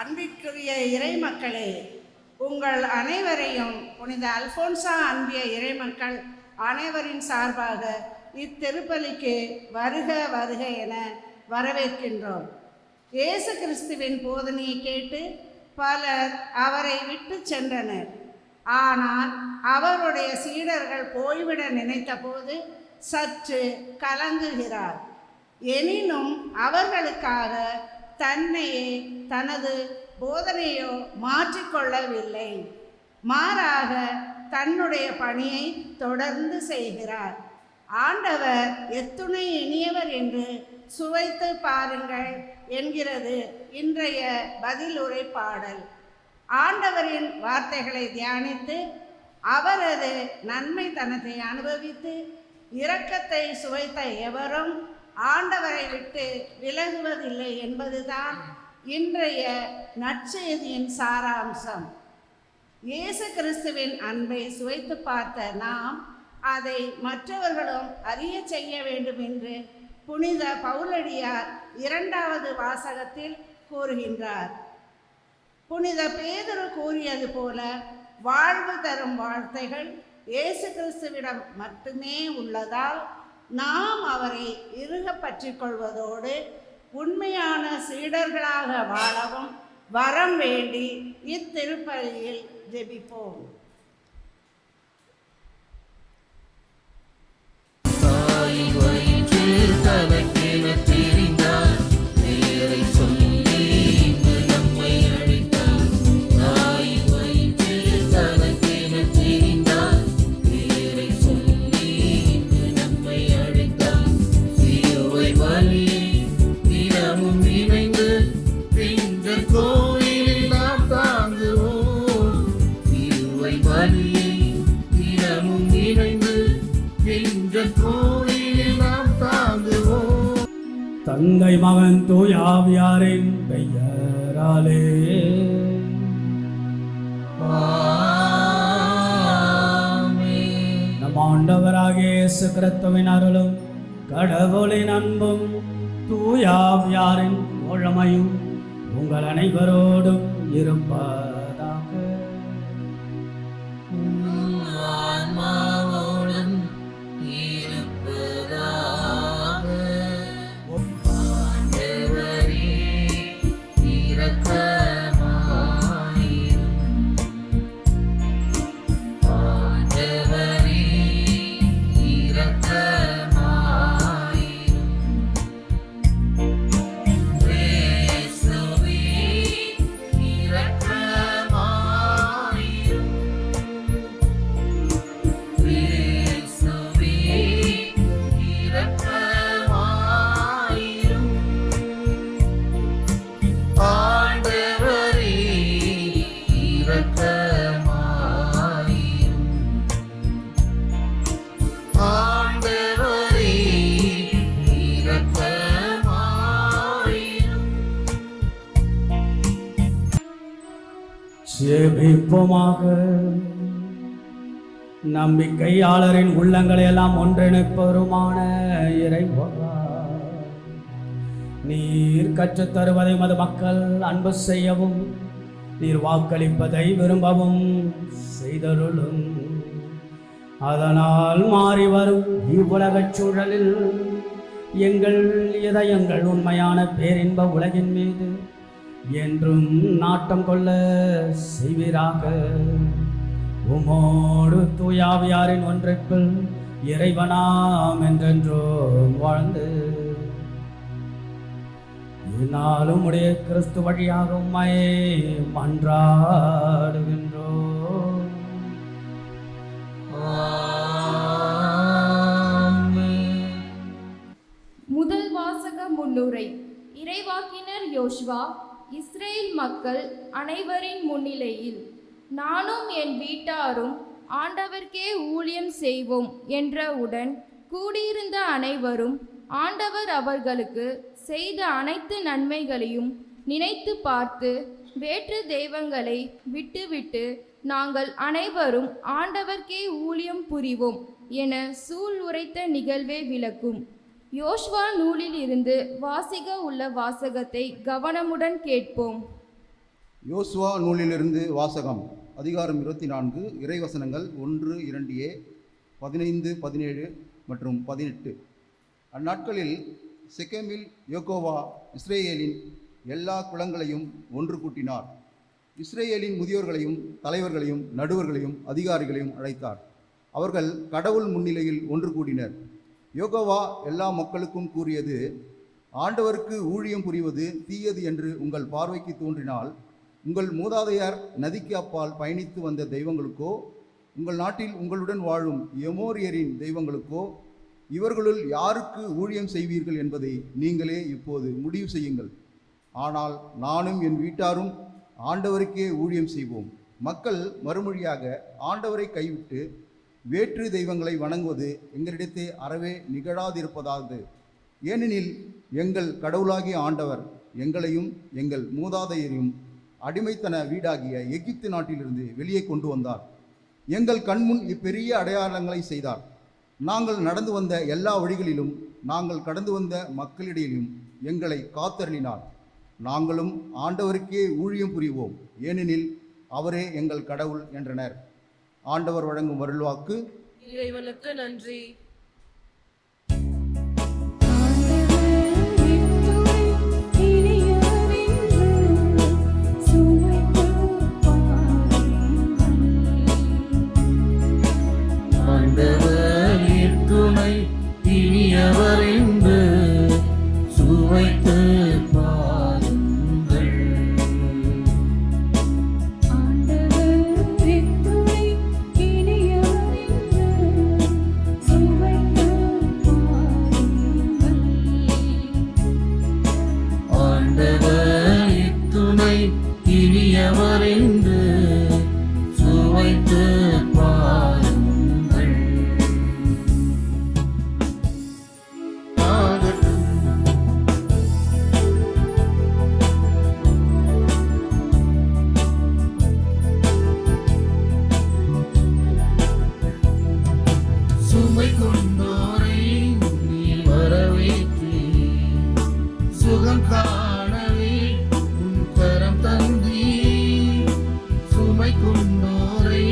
அன்பிற்குரிய இறை மக்களே, உங்கள் அனைவரையும் புனித அல்போன்சா அன்பிய இறைமக்கள் அனைவரின் சார்பாக இத்திருப்பலிக்கு வருக வருக என வரவேற்கின்றோம். இயேசு கிறிஸ்துவின் போதனையை கேட்டு பலர் அவரை விட்டு சென்றனர். ஆனால் அவருடைய சீடர்கள் போய்விட நினைத்த போது சற்று கலங்குகிறார். எனினும் அவர்களுக்காக தன்னையே தனது போதனையோ மாற்றிக்கொள்ளவில்லை. மாறாக தன்னுடைய பணியை தொடர்ந்து செய்கிறார். ஆண்டவர் எத்துணை இனியவர் என்று சுவைத்து பாருங்கள் என்கிறது இன்றைய பதிலுரை பாடல். ஆண்டவரின் வார்த்தைகளை தியானித்து அவரது நன்மைத்தனத்தை அனுபவித்து இரக்கத்தை சுவைத்த எவரும் ஆண்டவரை விட்டு விலகுவதில்லை என்பதுதான் இன்றைய நற்செய்தியின் சாராம்சம். இயேசு கிறிஸ்துவின் அன்பை சுவைத்து பார்த்த நாம் அதை மற்றவர்களும் அறிய செய்ய வேண்டும் என்று புனித பவுலடியார் 2வது வாசகத்தில் கூறுகின்றார். புனித பேதுரு கூறியது போல வாழ்வு தரும் வார்த்தைகள் இயேசு கிறிஸ்துவிடம் மட்டுமே உள்ளதால் நாம் அவரை இறுக பற்றிக் கொள்வதோடு உண்மையான சீடர்களாக வாழவும் வரம் வேண்டி இத்திருப்பலியில் ஜெபிப்போம். தந்தை மகன் தூய ஆவியாரின் பெயராலே நம் ஆண்டவராகிய இயேசு கிறிஸ்துவின் அருளும் கடவுளின் அன்பும் தூய ஆவியாரின் தோழமையும் உங்கள் அனைவரோடும் இருப்பதாக. ஜெபிப்போமாக. நம்பிக்கையாளரின் உள்ளங்களை எல்லாம் ஒன்றிணைப்பவருமான இறைவா, நீர் கற்றுத் தருவதை மது மக்கள் அன்பு செய்யவும் நீர் வாக்களிப்பதை விரும்பவும் செய்தருளும். அதனால் மாறி வரும் இவ்வுலகச் சூழலில் எங்கள் இதயங்கள் உண்மையான பேரின்ப உலகின் மீது என்றும் நாட்டம் கொள்ள செய்வீராக. உமோடு தூயாவியாரின் ஒன்றிற்குள் இறைவனாம் என்றென்றோம் வாழ்ந்து இந்நாளும் உடைய கிறிஸ்து வழியாக உம்மையே மன்றாடுகின்றோம். முதல் வாசக முன்னுரை. இறைவாக்கினர் யோசுவா இஸ்ரேல் மக்கள் அனைவரின் முன்னிலையில் நானும் என் வீட்டாரும் ஆண்டவர்க்கே ஊழியம் செய்வோம் என்றவுடன் கூடியிருந்த அனைவரும் ஆண்டவர் அவர்களுக்கு செய்த அனைத்து நன்மைகளையும் நினைத்து பார்த்து வேற்று தெய்வங்களை விட்டுவிட்டு நாங்கள் அனைவரும் ஆண்டவர்க்கே ஊழியம் புரிவோம் என சூள் உரைத்த நிகழ்வே விளக்கும். யோசுவா நூலில் இருந்து வாசிக்க உள்ள வாசகத்தை கவனமுடன் கேட்போம். யோசுவா நூலிலிருந்து வாசகம். அதிகாரம் 24, இறைவசனங்கள் 1, 2a, 15, 17 மற்றும் 18. அந்நாட்களில் செக்கேமில் யோகோவா இஸ்ரேலின் எல்லா குலங்களையும் ஒன்று கூட்டினார். இஸ்ரேலின் முதியோர்களையும் தலைவர்களையும் நடுவர்களையும் அதிகாரிகளையும் அழைத்தார். அவர்கள் கடவுள் முன்னிலையில் ஒன்று கூடினர். யோகோவா எல்லா மக்களுக்கும் கூறியது, ஆண்டவருக்கு ஊழியம் புரிவது தீயது என்று உங்கள் பார்வைக்கு தோன்றினால், உங்கள் மூதாதையர் நதிக்கு அப்பால் பயணித்து வந்த தெய்வங்களுக்கோ, உங்கள் நாட்டில் உங்களுடன் வாழும் எமோரியரின் தெய்வங்களுக்கோ, இவர்களுள் யாருக்கு ஊழியம் செய்வீர்கள் என்பதை நீங்களே இப்போது முடிவு செய்யுங்கள். ஆனால் நானும் என் வீட்டாரும் ஆண்டவருக்கே ஊழியம் செய்வோம். மக்கள் மறுமொழியாக, ஆண்டவரை கைவிட்டு வேற்று தெய்வங்களை வணங்குவது எங்களிடத்தே அறவே நிகழாதிருப்பதாவது. ஏனெனில் எங்கள் கடவுளாகிய ஆண்டவர் எங்களையும் எங்கள் மூதாதையரையும் அடிமைத்தன வீடாகிய எகிப்து நாட்டிலிருந்து வெளியே கொண்டு வந்தார். எங்கள் கண்முன் இப்பெரிய அடையாளங்களை செய்தார். நாங்கள் நடந்து வந்த எல்லா வழிகளிலும் நாங்கள் கடந்து வந்த மக்களிடையிலும் எங்களை காத்தருளினார். நாங்களும் ஆண்டவருக்கே ஊழியம் புரிவோம், ஏனெனில் அவரே எங்கள் கடவுள் என்றனர். ஆண்டவர் வழங்கும் அருள்வாக்கு. இறைவனுக்கு நன்றி. ஆண்டவர் துணை இனியவர் என்று சுவைத்து